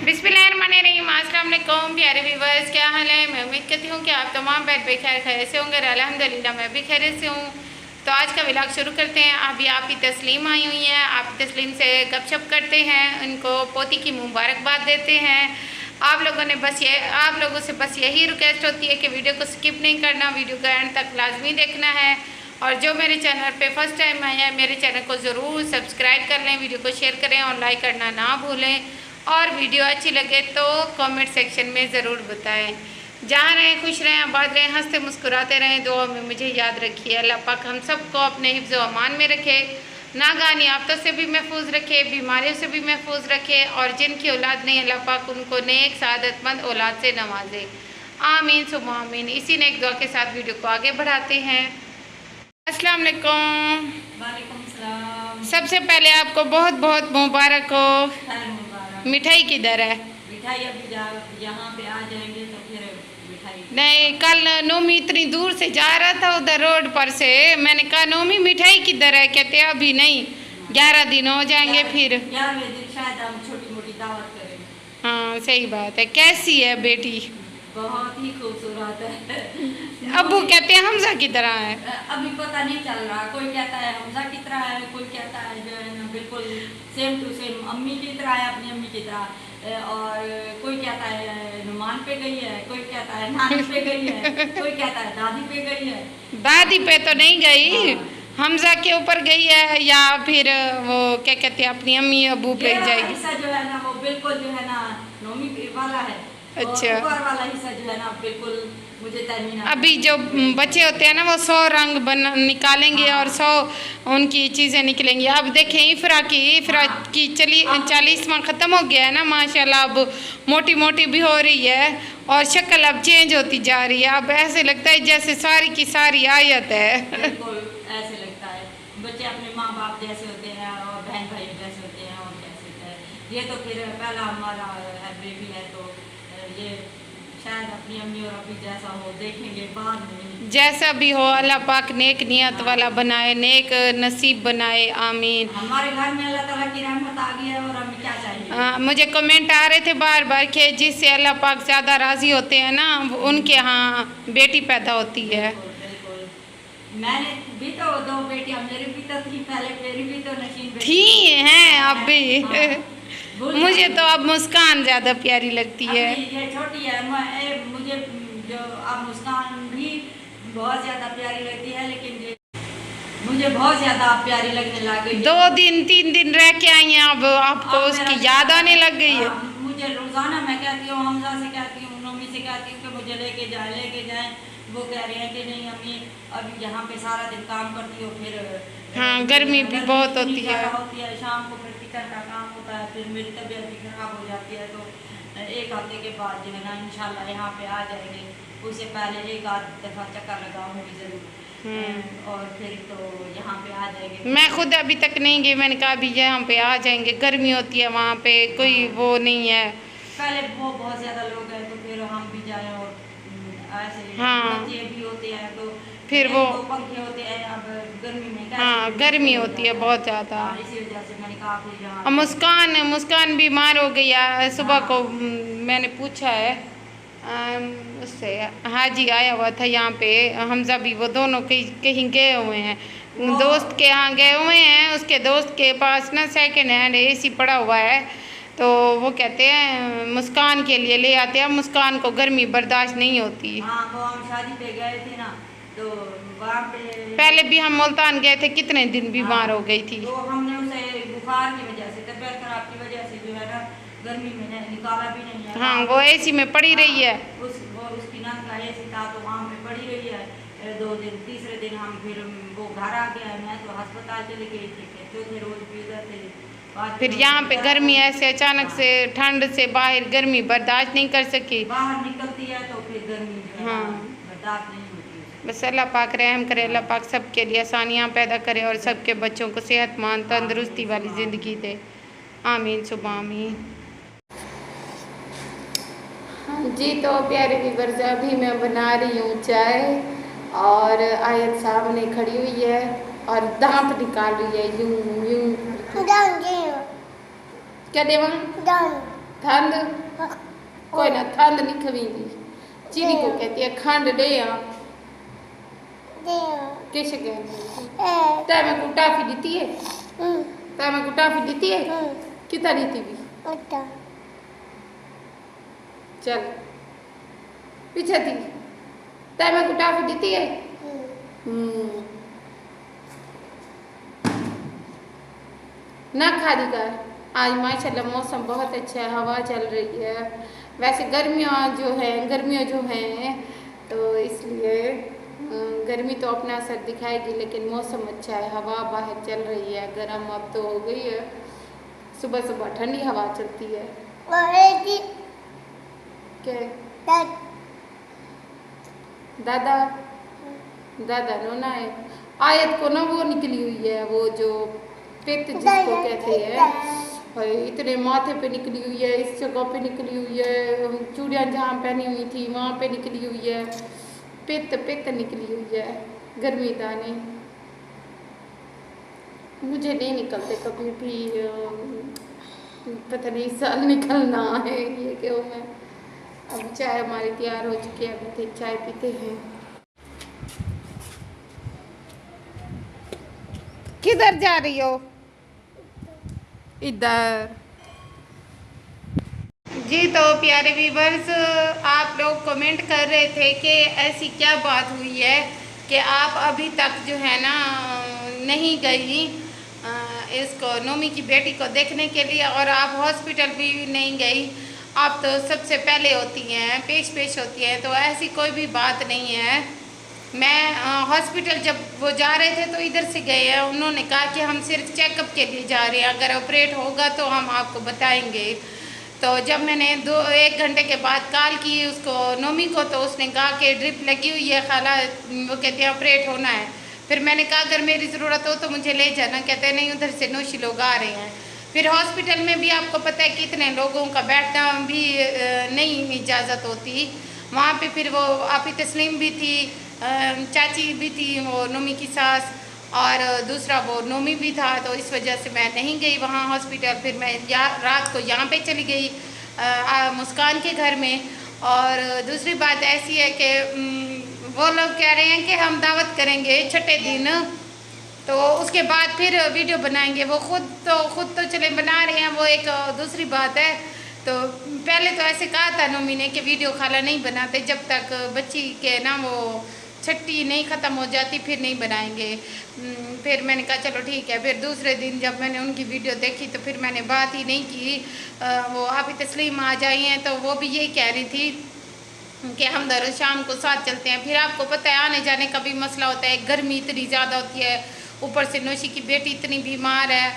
बिस्मिल्लाहिर्रहमानिर्रहीम। अस्सलाम वालेकुम प्यारे व्यूवर्स, क्या हाल है। मैं उम्मीद करती हूँ कि आप तमाम बैठ पे खैर से होंगे। अल्हम्दुलिल्लाह मैं भी खैरियत से हूँ। तो आज का व्लॉग शुरू करते हैं। अभी आपकी तस्लीम आई हुई है, आप तस्लीम से गपशप करते हैं, उनको पोती की मुबारकबाद देते हैं। आप लोगों से बस यही रिक्वेस्ट होती है कि वीडियो को स्किप नहीं करना, वीडियो का एंड तक लाजमी देखना है। और जो मेरे चैनल पे फर्स्ट टाइम आए हैं, मेरे चैनल को ज़रूर सब्सक्राइब कर लें, वीडियो को शेयर करें और लाइक करना ना भूलें। और वीडियो अच्छी लगे तो कमेंट सेक्शन में ज़रूर बताएं। जहाँ रहें खुश रहें, आबाद रहें, हंसते मुस्कुराते रहें। दुआ में मुझे याद रखिए। अल्लाह पाक हम सबको अपने हिफ्ज़ व अमान में रखे, नागानी आफतों से भी महफूज रखे, बीमारियों से भी महफूज रखे। और जिनकी औलाद नहीं, अल्लाह पाक उनको नेक सआदतमंद औलाद से नवाजे। आमीन सुम्मा आमीन। इसी नेक दुआ के साथ वीडियो को आगे बढ़ाते हैं। अस्सलाम वालेकुम। वालेकुम सलाम। सबसे पहले आपको बहुत बहुत मुबारक हो। मिठाई किधर है? मिठाई अभी यहाँ पे आ जाएंगे तो फिर मिठाई नहीं, कल नोमी इतनी दूर से जा रहा था उधर रोड पर से, मैंने कहा नोमी मिठाई किधर है, कहते अभी नहीं, 11 दिन हो जाएंगे फिर। 11वें दिन शायद हम छोटी मोटी दावत करेंगे। हाँ सही बात है। कैसी है बेटी? बहुत ही खूबसूरत है। अब्बू कहते हैं हमजा की तरह है। अभी पता नहीं चल रहा, कोई कहता है हमजा की तरह है, कोई कहता है जो है ना बिल्कुल सेम टू सेम अम्मी की तरह है, अपनी अम्मी की तरह। और कोई कहता है नुमान पे गई है, कोई कहता है नानी पे गई है, कोई कहता है दादी पे गई है। दादी पे तो नहीं गई, हाँ। हमजा के ऊपर गई है, या फिर वो क्या कहते हैं अपनी अम्मी अबू पे जाएगी। हिस्सा जो है ना वो बिल्कुल जो है ना नोमी वाला है। अच्छा। और ऊपर वाला हिस्सा जो है ना बिल्कुल मुझे तमीना। अभी जो बच्चे होते हैं ना वो 100 रंग निकालेंगे। हाँ। और 100 उनकी चीज़ें निकलेंगी। अब देखें इफ्रा की 40वां ख़त्म हो गया है ना माशाल्लाह। अब मोटी मोटी भी हो रही है और शक्ल अब चेंज होती जा रही है। अब ऐसे लगता है जैसे सारी की सारी आयत है। बिल्कुल ऐसे लगता है बच्चे अपने माँ बाप जैसे होते हैं और बहन भाई जैसे होते हैं। और कैसे है ये तो फिर पहला हमारा बेबी है तो ये शायद अपनी अम्मी और अभी जैसा हो देखेंगे बाद में। जैसा भी हो अल्लाह पाक नेक नियत वाला बनाए, नेक नसीब बनाए। आमीन। हमारे घर में अल्लाह ताला की रहमत आ गई है और हमें क्या चाहिए। मुझे कमेंट आ रहे थे बार बार के जिससे अल्लाह पाक ज़्यादा राज़ी होते हैं ना उनके यहाँ बेटी पैदा होती है। बिल्कुल। मैंने भी तो 2 बेटियां मेरी भी तो थी पहले, मेरी भी तो नशीन थी हैं अब भी। हाँ। मुझे तो अब मुस्कान ज़्यादा प्यारी लगती है। ये छोटी है, मुझे जो अब मुस्कान भी बहुत ज़्यादा प्यारी लगती है, लेकिन मुझे बहुत ज़्यादा प्यारी लगने लग गई। 2 दिन 3 दिन रह के आई हैं, अब आपको उसकी याद आने लग गई है। मुझे रोज़ाना मैं कहती हूँ, हमजा से कहती हूँ, नोमी से कहती हूँ कि मुझे लेके जाए। वो कह रहे हैं कि नहीं अम्मी अभी यहाँ पे सारा दिन काम करती हो, फिर हाँ गर्मी भी बहुत होती है। शाम को फिर किचन का काम होता है, फिर मेरी तबीयत भी खराब हो जाती है। तो 1 हफ्ते के बाद जो है ना इंशाल्लाह यहाँ पे आ जाएंगे। उससे पहले 1 आध दफ़ा चक्कर लगाऊंगी ज़रूर और फिर तो यहाँ पे आ जाएंगे। मैं खुद अभी तक नहीं गई, मैंने कहा अभी यहाँ पे आ जाएंगे, गर्मी होती है वहाँ पे, कोई वो नहीं है। पहले वो बहुत ज़्यादा लोग हैं तो फिर हम भी जाएँ और ऐसे बच्चे भी होते हैं तो फिर वो पंखे होते हैं। अब गर्मी में हाँ गर्मी होती है बहुत ज़्यादा। इसी वजह से मैंने कहा फिर यहाँ मुस्कान बीमार हो गई है। सुबह को मैंने पूछा है उससे, हाजी आया हुआ था यहाँ पे, हमजा भी, वो दोनों कहीं गए हुए हैं, दोस्त के यहाँ गए हुए हैं। उसके दोस्त के पास ना सेकंड हैंड AC पड़ा हुआ है तो वो कहते हैं मुस्कान के लिए ले आते हैं। मुस्कान को गर्मी बर्दाश्त नहीं होती। हाँ वो हम शादी पे गए थे ना तो वहाँ पे पहले भी हम मुल्तान गए थे, कितने दिन बीमार हो गई थी। तो हमने उसे बुखार की वजह से, तबीयत खराब की वजह से जो है ना गर्मी में निकाला भी नहीं है। हाँ वो AC में पड़ी रही है। उसकी नंद का AC था तो वहाँ पे पड़ी रही है 2 दिन। तीसरे दिन हम फिर वो घर आ गया, मैं तो अस्पताल चले गई थी, चौथे रोज भी उधर थे। फिर यहाँ पे गर्मी ऐसे अचानक से ठंड से बाहर गर्मी बर्दाश्त नहीं कर सकी, बाहर निकलती है तो फिर गर्मी हाँ बर्दाश्त नहीं होती। बस अल्लाह पाक रहम करे, अल्लाह पाक सबके लिए आसानियाँ पैदा करे और सबके बच्चों को सेहतमंद तंदुरुस्ती वाली ज़िंदगी दे। आमीन सुबह आमीन। हाँ जी तो प्यारे व्यूअर्स, अभी मैं बना रही हूँ चाय और आयत सामने खड़ी हुई है और दांत निकाल रही है यूं यूं। क्या देवा? ठंड कोई ना, ठंड नहीं खवींदी। चीनी को कहती है खंड दे आप किस कहते तय मैं को टाफी दी है, तय मैं को टाफी दी है कितना दी भी चल पीछे थी तय मैं को टाफी दी है। ना खादी कर। आज माशाल्लाह मौसम बहुत अच्छा है, हवा चल रही है। वैसे गर्मियाँ जो हैं तो इसलिए गर्मी तो अपना असर दिखाएगी, लेकिन मौसम अच्छा है, हवा बाहर चल रही है। गर्म अब तो हो गई है, सुबह सुबह ठंडी हवा चलती है। क्या दादा दादा नोना है। आयत को ना वो निकली हुई है, वो जो पित्त जिसको कहते हैं, इतने माथे पे निकली हुई है, इस जगह पे निकली हुई है, चूड़ियाँ जहाँ पहनी हुई थी वहाँ पे निकली हुई है, पित्त पित्त निकली हुई है। गर्मी दाने मुझे नहीं निकलते कभी भी, पता नहीं साल निकलना है ये क्यों। मैं अब चाय हमारी तैयार हो चुकी है, अभी चाय पीते हैं। किधर जा रही हो? इधर। जी तो प्यारे व्यूवर्स, आप लोग कमेंट कर रहे थे कि ऐसी क्या बात हुई है कि आप अभी तक जो है ना नहीं गई इसको नोमी की बेटी को देखने के लिए, और आप हॉस्पिटल भी नहीं गई। आप तो सबसे पहले होती हैं, पेश होती हैं, तो ऐसी कोई भी बात नहीं है। मैं हॉस्पिटल जब वो जा रहे थे तो इधर से गए हैं, उन्होंने कहा कि हम सिर्फ चेकअप के लिए जा रहे हैं, अगर ऑपरेट होगा तो हम आपको बताएंगे। तो जब मैंने 1 घंटे के बाद कॉल की उसको नोमी को, तो उसने कहा कि ड्रिप लगी हुई है खाला, वो कहते हैं ऑपरेट होना है। फिर मैंने कहा अगर मेरी ज़रूरत हो तो मुझे ले जाना, कहते हैं नहीं उधर से नौशी लोग आ रहे हैं। फिर हॉस्पिटल में भी आपको पता है कितने लोगों का बैठना भी नहीं इजाज़त होती वहाँ पे। फिर वो आपी तस्लीम भी थी, चाची भी थी, वो नोमी की सास, और दूसरा वो नोमी भी था, तो इस वजह से मैं नहीं गई वहाँ हॉस्पिटल। फिर मैं रात को यहाँ पे चली गई मुस्कान के घर में। और दूसरी बात ऐसी है कि वो लोग कह रहे हैं कि हम दावत करेंगे छठे दिन, तो उसके बाद फिर वीडियो बनाएंगे। वो खुद तो चले बना रहे हैं, वो एक दूसरी बात है। तो पहले तो ऐसे कहा था नोमी ने कि वीडियो खाला नहीं बनाते जब तक बच्ची के ना वो छठी नहीं ख़त्म हो जाती, फिर नहीं बनाएंगे। फिर मैंने कहा चलो ठीक है। फिर दूसरे दिन जब मैंने उनकी वीडियो देखी तो फिर मैंने बात ही नहीं की। वो आप ही तस्लीम आ जाई हैं तो वो भी यही कह रही थी कि हम दोनों शाम को साथ चलते हैं। फिर आपको पता है आने जाने का भी मसला होता है, गर्मी इतनी ज़्यादा होती है, ऊपर से नौशी की बेटी इतनी बीमार है,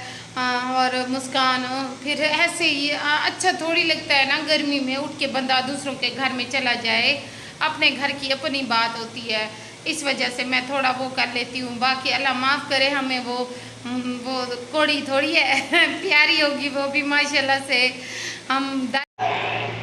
और मुस्कान। फिर ऐसे ही अच्छा थोड़ी लगता है ना गर्मी में उठ के बंदा दूसरों के घर में चला जाए, अपने घर की अपनी बात होती है। इस वजह से मैं थोड़ा वो कर लेती हूँ। बाकी अल्लाह माफ़ करे हमें, वो कोड़ी थोड़ी है प्यारी होगी वो भी माशाल्लाह से। हम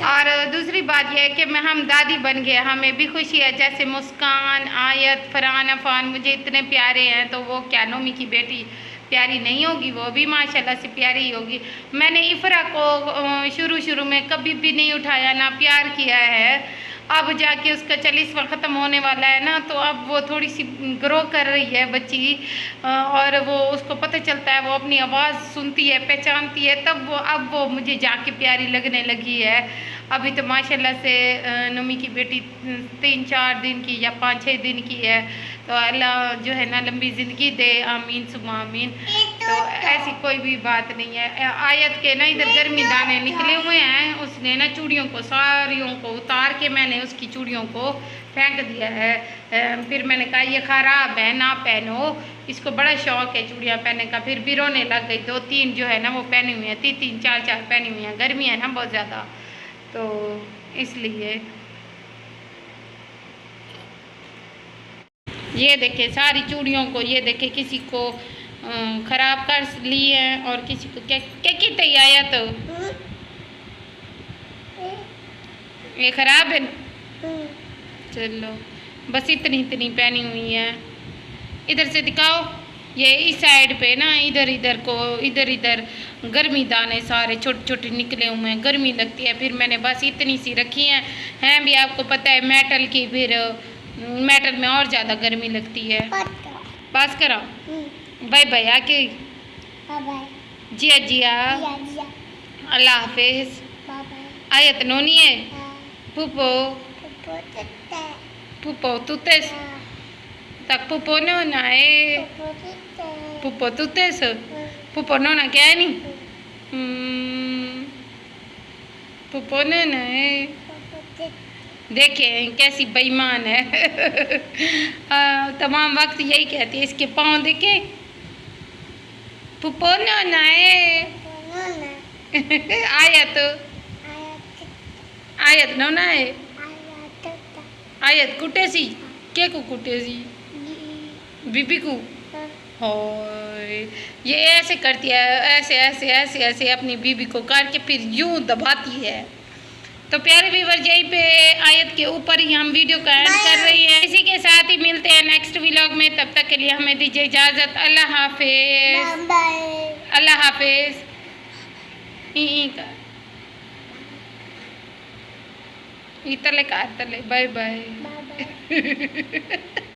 और दूसरी बात यह है कि हम दादी बन गए, हमें भी खुशी है। जैसे मुस्कान, आयत, फरहान, अफान मुझे इतने प्यारे हैं, तो वो क्या नोमी की बेटी प्यारी नहीं होगी? वो भी माशाल्लाह से प्यारी ही होगी। मैंने इफ़रा को शुरू में कभी भी नहीं उठाया, ना प्यार किया है। अब जाके उसका 40वां ख़त्म होने वाला है ना, तो अब वो थोड़ी सी ग्रो कर रही है बच्ची, और वो उसको पता चलता है, वो अपनी आवाज़ सुनती है, पहचानती है, तब अब वो मुझे जाके प्यारी लगने लगी है। अभी तो माशाल्लाह से नोमी की बेटी 3-4 दिन की या 5-6 दिन की है, तो अल्लाह जो है ना लंबी ज़िंदगी दे, आमीन सुमा आमीन। तो ऐसी कोई भी बात नहीं है। आयत के ना इधर गर्मी दाने निकले हुए हैं, उसने ना चूड़ियों को सारियों को उतार के मैंने उसकी चूड़ियों को फेंक दिया है। फिर मैंने कहा ये ख़राब है, ना पहनो, इसको बड़ा शौक़ है चूड़ियाँ पहनने का। फिर भी रोने लग गई। 2-3 जो है ना वो पहनी हुई हैं, 3-3 4-4 पहनी हुई हैं। गर्मी है ना बहुत ज़्यादा, तो इसलिए ये देखे सारी चूड़ियों को, ये देखे किसी को ख़राब कर ली है और किसी को क्या क्या की आया, तो ये ख़राब है। चलो बस इतनी पहनी हुई है। इधर से दिखाओ, ये इस साइड पे ना इधर इधर को इधर गर्मी दाने सारे छोटे छोटे निकले हुए हैं, गर्मी लगती है। फिर मैंने बस इतनी सी रखी हैं भी आपको पता है मेटल की, फिर मेटल में और ज़्यादा गर्मी लगती है। पास करा बाय बाय आके जिया जिया अल्लाह हाफिज। आयत नोनी है पुपो पुपो तुतेस tak pupo nona pupo tutes pupo nona क्या है नहीं पुपो नोना देखें कैसी बेईमान है। तमाम वक्त यही कहती है, इसके पाँव देखे पुपो नोना आयत आयत नोना है आयत कुटेसी क्या को कुटेसी बीबी को होय ये ऐसे करती है, ऐसे ऐसे ऐसे ऐसे अपनी बीबी को करके फिर यूं दबाती है। तो प्यारे व्यूअर यहीं पे आयत के ऊपर ही हम वीडियो का एंड कर रही है। इसी के साथ ही मिलते हैं नेक्स्ट व्लॉग में, तब तक के लिए हमें दीजिए इजाज़त। अल्लाह हाफिज अल्लाह हाफिज। तले बाय बाय।